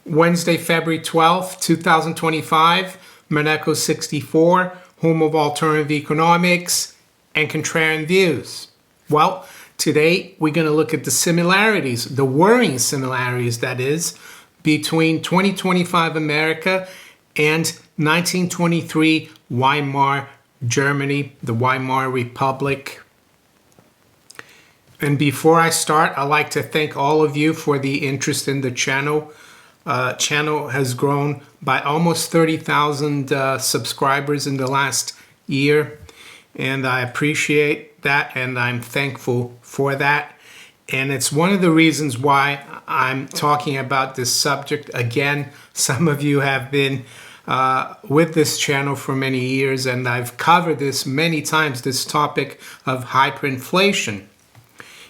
Wednesday, February 12th, 2025, Monaco 64, home of alternative economics and contrarian views. Well, today we're going to look at the similarities, the worrying similarities, that is, between 2025 America and 1923 Weimar Germany, the Weimar Republic. And before I start, I'd like to thank all of you for the interest in the channel. Channel has grown by almost 30,000 subscribers in the last year, and I appreciate that, and I'm thankful for that. And it's one of the reasons why I'm talking about this subject again. Some of you have been with this channel for many years, and I've covered this many times, this topic of hyperinflation.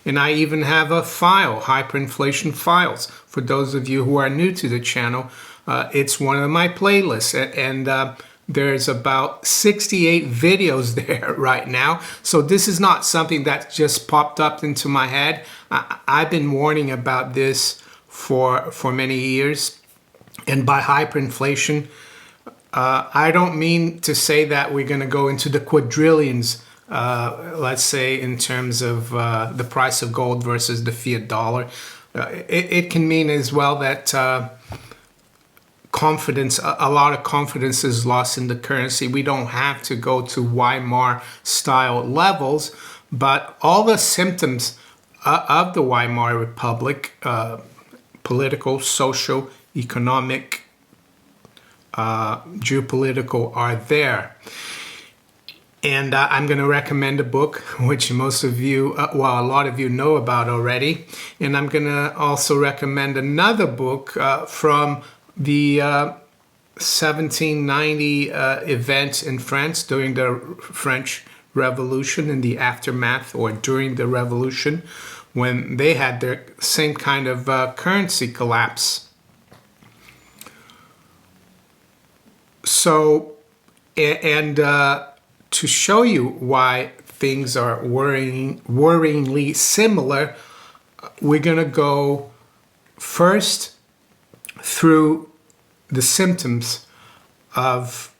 And I even have a file, hyperinflation files, for those of you who are new to the channel. It's one of my playlists, and there's about 68 videos there right now. So this is not something that just popped up into my head. I've been warning about this for many years. And by hyperinflation, I don't mean to say that we're going to go into the quadrillions, let's say in terms of the price of gold versus the fiat dollar. It can mean as well that confidence, a lot of confidence is lost in the currency. We don't have to go to Weimar style levels, but all the symptoms of the Weimar Republic, political, social, economic, geopolitical, are there. And I'm going to recommend a book, which most of you, well, a lot of you know about already. And I'm going to also recommend another book from the 1790 event in France during the French Revolution, in the aftermath or during the Revolution, when they had their same kind of currency collapse. So, to show you why things are worryingly similar, we're going to go first through the symptoms of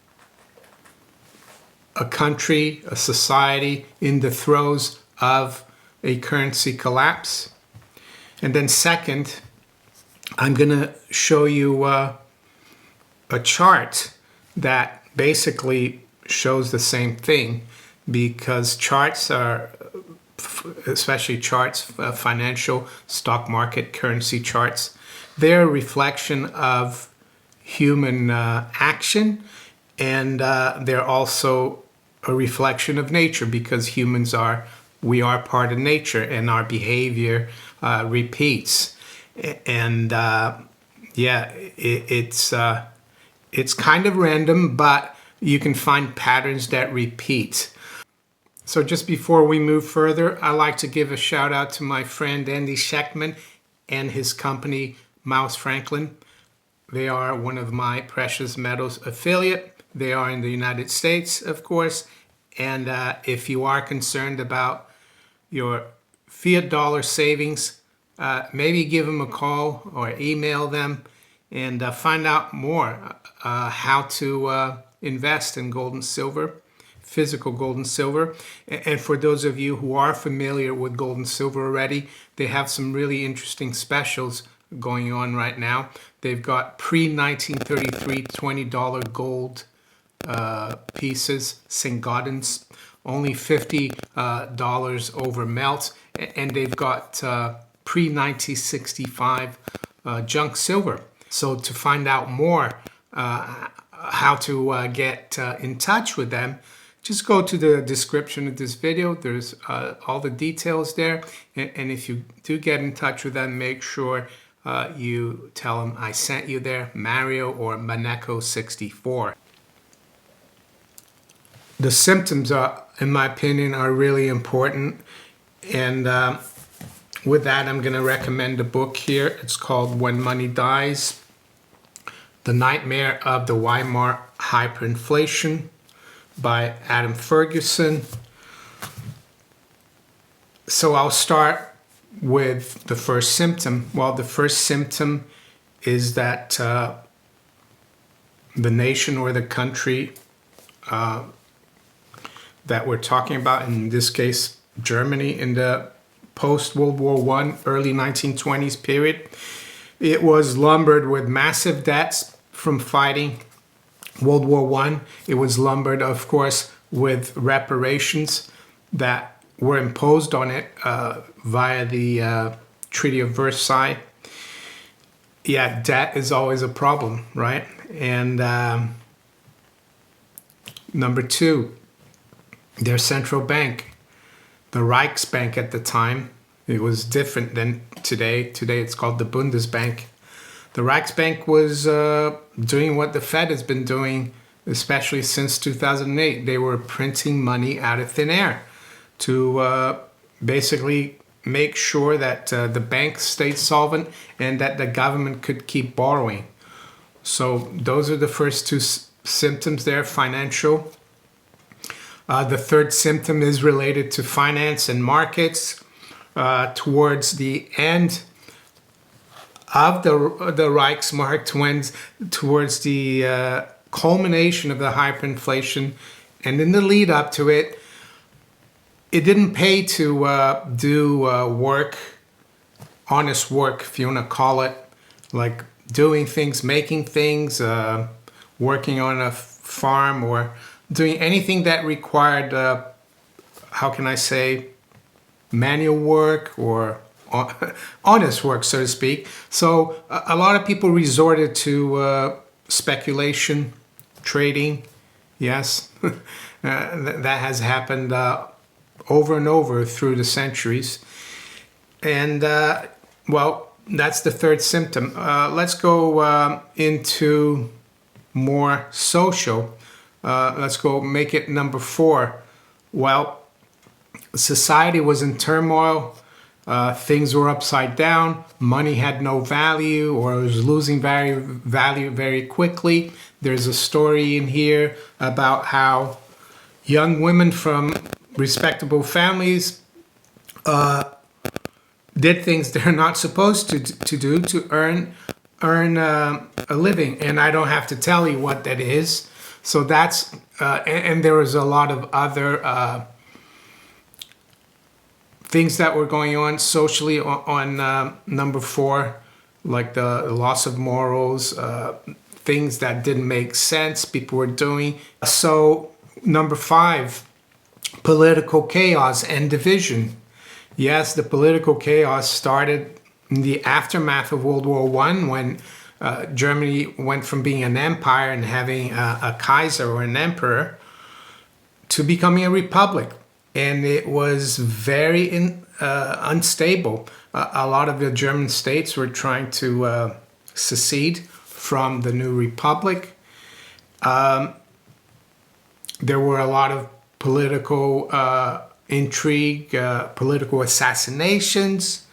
a country, a society in the throes of a currency collapse. And then second, I'm going to show you a chart that basically shows the same thing, because charts are, especially charts, financial, stock market, currency charts, they're a reflection of human action, and they're also a reflection of nature, because we are part of nature, and our behavior repeats. And yeah, it's kind of random, but you can find patterns that repeat. So just before we move further, I'd like to give a shout out to my friend Andy Scheckman and his company, Mouse Franklin. They are one of my precious metals affiliate. They are in the United States, of course. And if you are concerned about your fiat dollar savings, maybe give them a call or email them and find out more how to invest in gold and silver, physical gold and silver. And for those of you who are familiar with gold and silver already, they have some really interesting specials going on right now. They've got pre-1933 $20 gold pieces, St. Gaudens, only $50 over melt. And they've got pre-1965 junk silver. So to find out more how to get in touch with them, just go to the description of this video. There's all the details there. And if you do get in touch with them, make sure you tell them I sent you there, Mario or Monaco 64. The symptoms are, in my opinion, are really important. And with that, I'm going to recommend a book here. It's called When Money Dies: The Nightmare of the Weimar Hyperinflation by Adam Ferguson. So I'll start with the first symptom. Well, the first symptom is that the nation or the country that we're talking about, in this case, Germany, in the post-World War I, early 1920s period, it was lumbered with massive debts from fighting World War I. It was lumbered, of course, with reparations that were imposed on it via the Treaty of Versailles. Yeah, debt is always a problem, right? And number two, their central bank, the Reichsbank at the time, it was different than today. Today it's called the Bundesbank. The Reichsbank was doing what the Fed has been doing, especially since 2008. They were printing money out of thin air to basically make sure that the banks stayed solvent and that the government could keep borrowing. So those are the first two symptoms there, financial. The third symptom is related to finance and markets. Towards the end of the Reichsmark, towards the culmination of the hyperinflation, and in the lead up to it, it didn't pay to do work, honest work, if you want to call it, like doing things, making things, working on a farm, or doing anything that required, how can I say, manual work or honest work, so to speak. So a lot of people resorted to speculation, trading. Yes, that has happened over and over through the centuries. And well, that's the third symptom. Let's go into more social. Let's go make it number 4. Well, society was in turmoil. Things were upside down. Money had no value, or was losing value very quickly. There's a story in here about how young women from respectable families did things they're not supposed to do to earn a living. And I don't have to tell you what that is. So that's, and there was a lot of other things that were going on socially on number 4, like the loss of morals, things that didn't make sense people were doing. So number 5, political chaos and division. Yes, the political chaos started in the aftermath of World War I, when Germany went from being an empire and having a Kaiser or an emperor to becoming a republic. And it was very unstable. A lot of the German states were trying to secede from the new republic. There were a lot of political intrigue, political assassinations.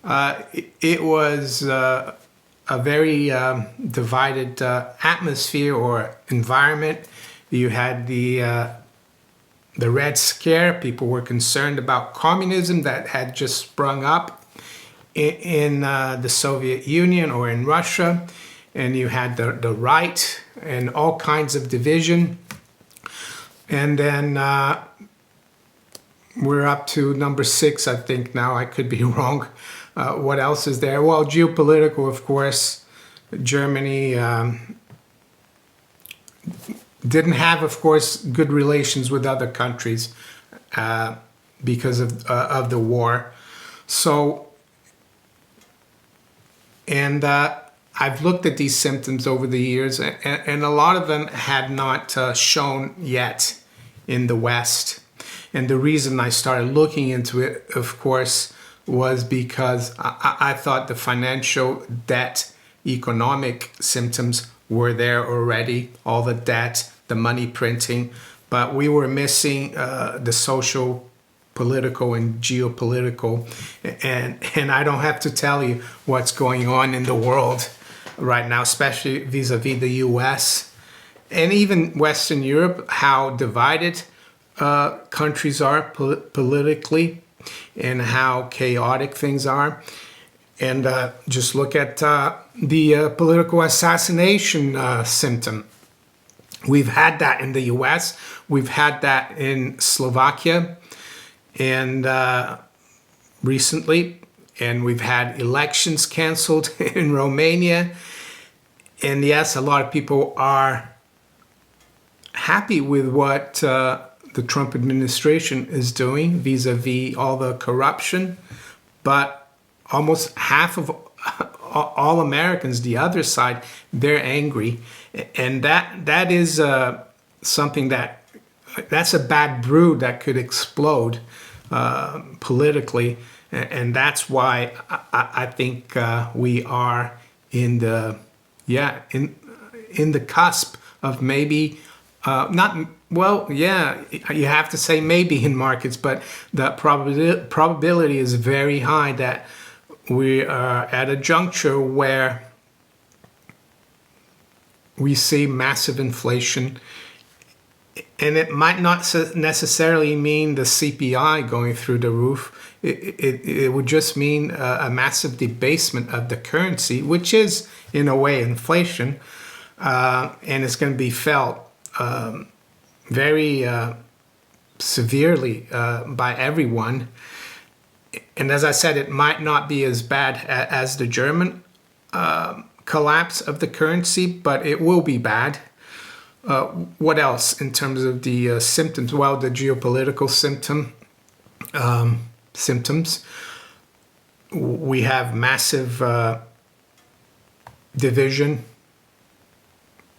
It was a very divided atmosphere or environment. You had the Red Scare. People were concerned about communism that had just sprung up in the Soviet Union or in Russia. And you had the right and all kinds of division. And then we're up to number 6, I think now. I could be wrong. What else is there? Well, geopolitical, of course. Germany didn't have, of course, good relations with other countries because of the war. So, and I've looked at these symptoms over the years, and a lot of them had not shown yet in the West. And the reason I started looking into it, of course, was because I thought the financial debt, economic symptoms were there already, all the debt, the money printing, but we were missing the social, political, and geopolitical. And I don't have to tell you what's going on in the world right now, especially vis-a-vis the US and even Western Europe, how divided countries are politically and how chaotic things are. And just look at the political assassination symptom. We've had that in the US, we've had that in Slovakia, and recently, and we've had elections canceled in Romania. And yes, a lot of people are happy with what the Trump administration is doing vis-a-vis all the corruption, but almost half of all Americans, the other side, they're angry, and that is something that's a bad brew that could explode politically, and that's why I think we are in the in the cusp of maybe not well, yeah, you have to say maybe in markets, but the probability is very high that we are at a juncture where we see massive inflation, and it might not necessarily mean the CPI going through the roof. It would just mean a massive debasement of the currency, which is in a way inflation, and it's going to be felt very severely by everyone. And as I said, it might not be as bad as the German collapse of the currency, but it will be bad. What else in terms of the symptoms? Well, the geopolitical symptoms. We have massive division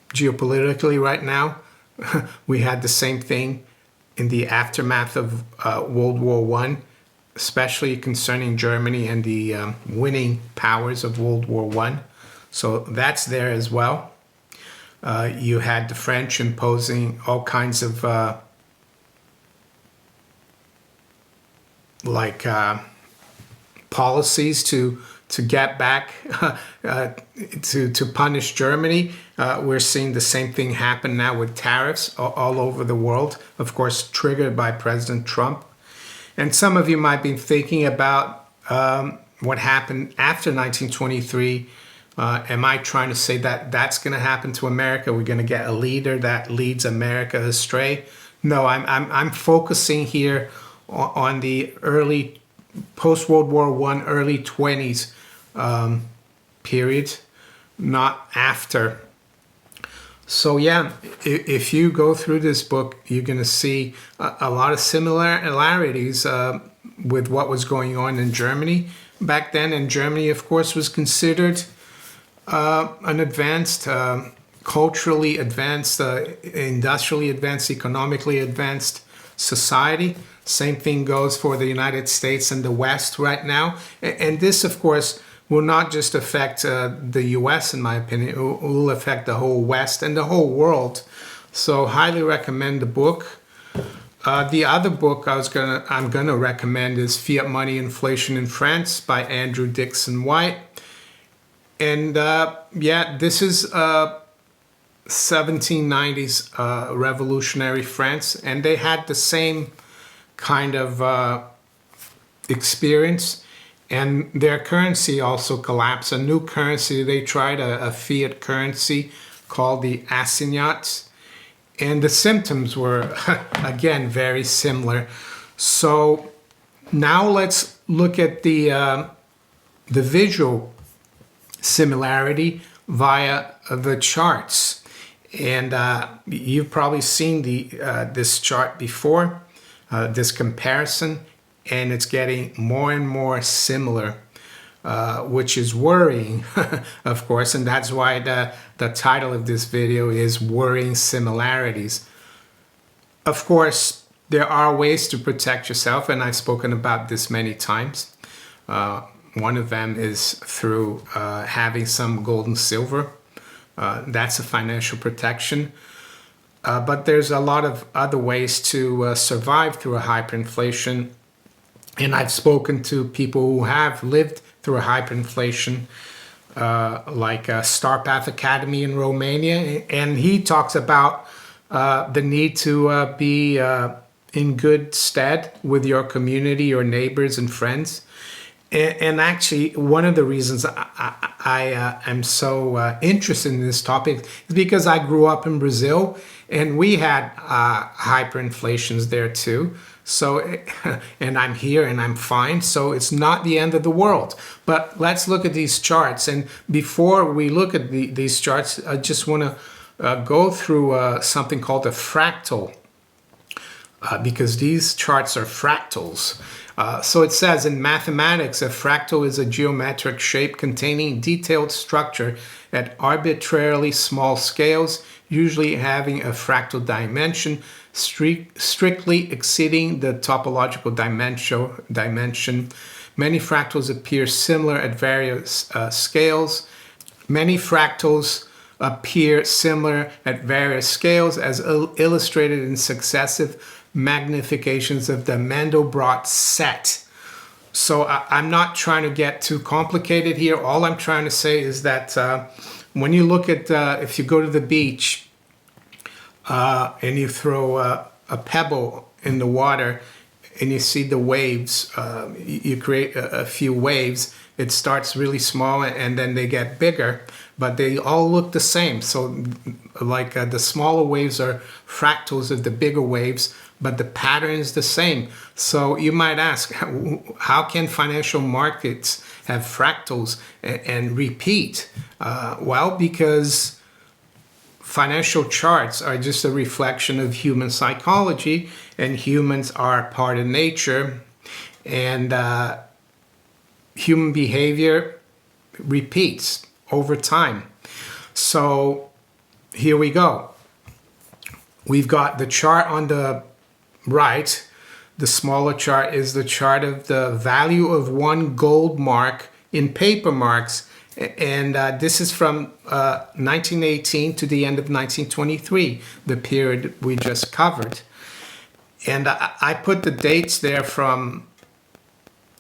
geopolitically right now. We had the same thing in the aftermath of World War I, especially concerning Germany and the winning powers of World War I. So that's there as well. You had the French imposing all kinds of policies to get back to punish Germany. We're seeing the same thing happen now with tariffs all over the world, of course triggered by President Trump. And some of you might be thinking about what happened after 1923. Am I trying to say that that's going to happen to America? We're going to get a leader that leads America astray? No, I'm focusing here on the early post-World War I, early 20s period, not after. So yeah, if you go through this book, you're going to see a lot of similarities with what was going on in Germany back then. And Germany, of course, was considered an advanced, culturally advanced, industrially advanced, economically advanced society. Same thing goes for the United States and the West right now. And this, of course, will not just affect the US, in my opinion. It will affect the whole West and the whole world. So highly recommend the book. The other book I'm gonna recommend is Fiat Money, Inflation in France by Andrew Dixon White. And yeah, this is 1790s revolutionary France, and they had the same kind of experience, and their currency also collapsed. A new currency, they tried a fiat currency called the assignats, and the symptoms were again very similar. So now let's look at the visual similarity via the charts. And you've probably seen this chart before, this comparison, and it's getting more and more similar, which is worrying, of course, and that's why the title of this video is Worrying Similarities. Of course, there are ways to protect yourself, and I've spoken about this many times. One of them is through having some gold and silver. That's a financial protection. But there's a lot of other ways to survive through a hyperinflation. And I've spoken to people who have lived through a hyperinflation, like Starpath Academy in Romania. And he talks about the need to be in good stead with your community, your neighbors and friends. And actually, one of the reasons I am so interested in this topic is because I grew up in Brazil and we had hyperinflations there too. So, and I'm here and I'm fine. So it's not the end of the world. But let's look at these charts. And before we look at these charts, I just want to go through something called a fractal. Because these charts are fractals. So it says in mathematics, a fractal is a geometric shape containing detailed structure at arbitrarily small scales, usually having a fractal dimension strictly exceeding the topological dimension. Many fractals appear similar at various scales. Many fractals appear similar at various scales as illustrated in successive magnifications of the Mandelbrot set. So I'm not trying to get too complicated here. All I'm trying to say is that when you look at, if you go to the beach and you throw a pebble in the water and you see the waves, you create a few waves, it starts really small and then they get bigger, but they all look the same. So like the smaller waves are fractals of the bigger waves, but the pattern is the same. So you might ask, how can financial markets have fractals and repeat? Well, because financial charts are just a reflection of human psychology, and humans are part of nature, and human behavior repeats over time. So here we go. We've got the chart on the right. The smaller chart is the chart of the value of one gold mark in paper marks. And this is from 1918 to the end of 1923, the period we just covered. And I put the dates there from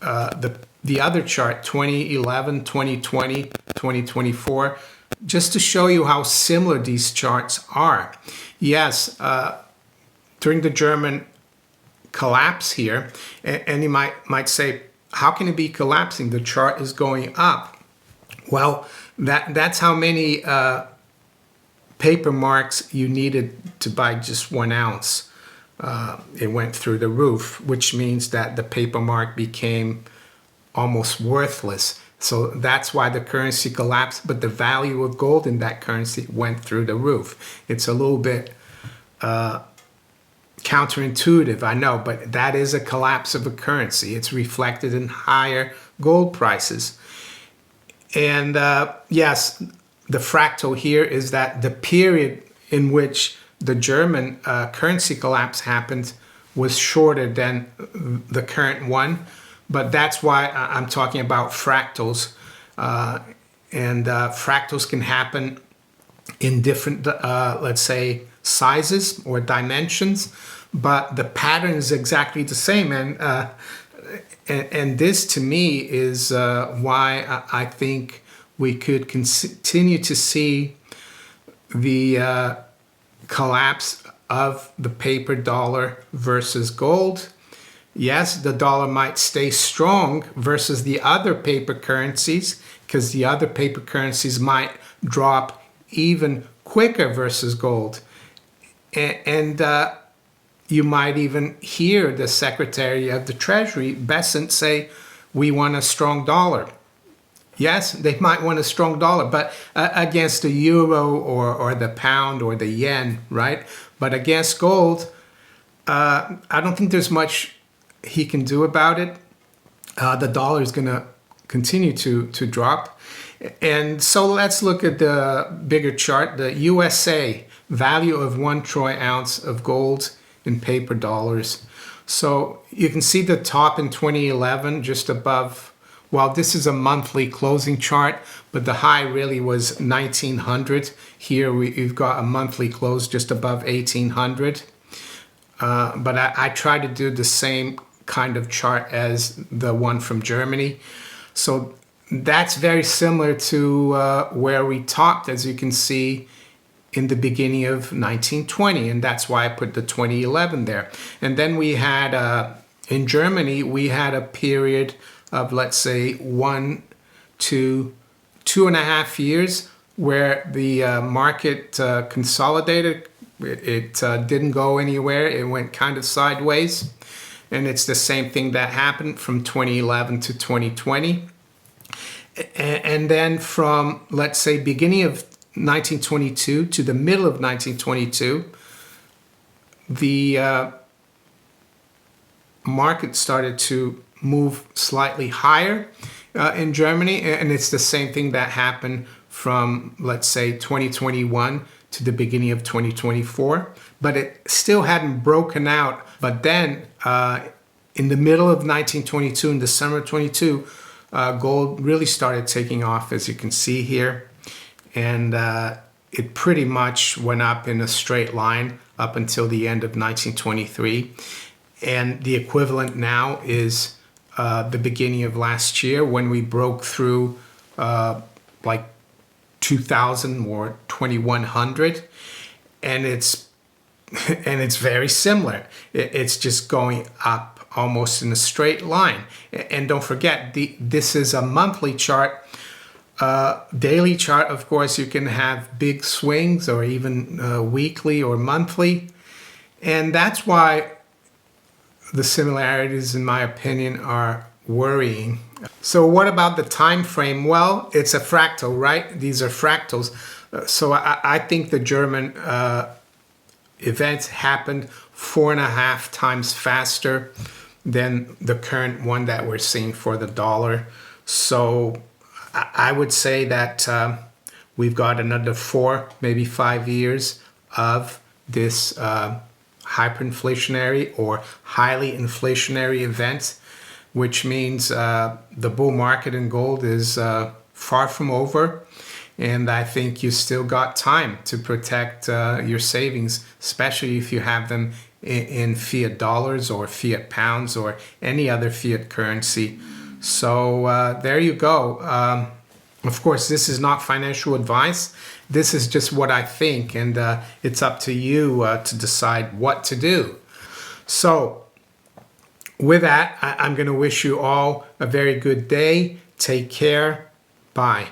the other chart, 2011, 2020, 2024, just to show you how similar these charts are. Yes, during the German collapse here, and you might say, how can it be collapsing? The chart is going up. Well, that's how many paper marks you needed to buy just 1 ounce. It went through the roof, which means that the paper mark became almost worthless. So that's why the currency collapsed, but the value of gold in that currency went through the roof. It's a little bit counterintuitive, I know, but that is a collapse of a currency. It's reflected in higher gold prices. And yes, the fractal here is that the period in which the German currency collapse happened was shorter than the current one. But that's why I'm talking about fractals. And fractals can happen in different, let's say, sizes or dimensions, but the pattern is exactly the same. And this, to me, is why I think we could continue to see the collapse of the paper dollar versus gold. Yes, the dollar might stay strong versus the other paper currencies, because the other paper currencies might drop even quicker versus gold. And you might even hear the Secretary of the Treasury, Besant, say, we want a strong dollar. Yes, they might want a strong dollar, but against the euro or the pound or the yen, right? But against gold, I don't think there's much he can do about it. The dollar is going to continue to drop. And so let's look at the bigger chart, the USA value of 1 troy ounce of gold in paper dollars. So you can see the top in 2011 just above. Well, this is a monthly closing chart, but the high really was 1900. Here we've got a monthly close just above 1800. But I try to do the same kind of chart as the one from Germany. So that's very similar to where we topped, as you can see, in the beginning of 1920, and that's why I put the 2011 there. And then we had, in Germany, we had a period of, let's say, 1 to 2.5 years where the market consolidated. It didn't go anywhere. It went kind of sideways. And it's the same thing that happened from 2011 to 2020. And then from, let's say, beginning of 1922 to the middle of 1922, the market started to move slightly higher in Germany. And it's the same thing that happened from, let's say, 2021 to the beginning of 2024. But it still hadn't broken out. But then in the middle of 1922, in the summer of 22, gold really started taking off, as you can see here. And it pretty much went up in a straight line up until the end of 1923. And the equivalent now is the beginning of last year when we broke through like 2000 or 2100. And it's very similar. It's just going up almost in a straight line. And don't forget, this is a monthly chart. Daily chart, of course, you can have big swings, or even weekly or monthly. And that's why the similarities, in my opinion, are worrying. So what about the time frame? Well, it's a fractal, right? These are fractals. So I think the German events happened 4.5 times faster than the current one that we're seeing for the dollar. So I would say that we've got another 4, maybe 5 years of this hyperinflationary or highly inflationary event, which means the bull market in gold is far from over. And I think you still got time to protect your savings, especially if you have them in fiat dollars or fiat pounds or any other fiat currency. So there you go. Of course, this is not financial advice. This is just what I think, and it's up to you to decide what to do. So with that, I'm going to wish you all a very good day. Take care. Bye.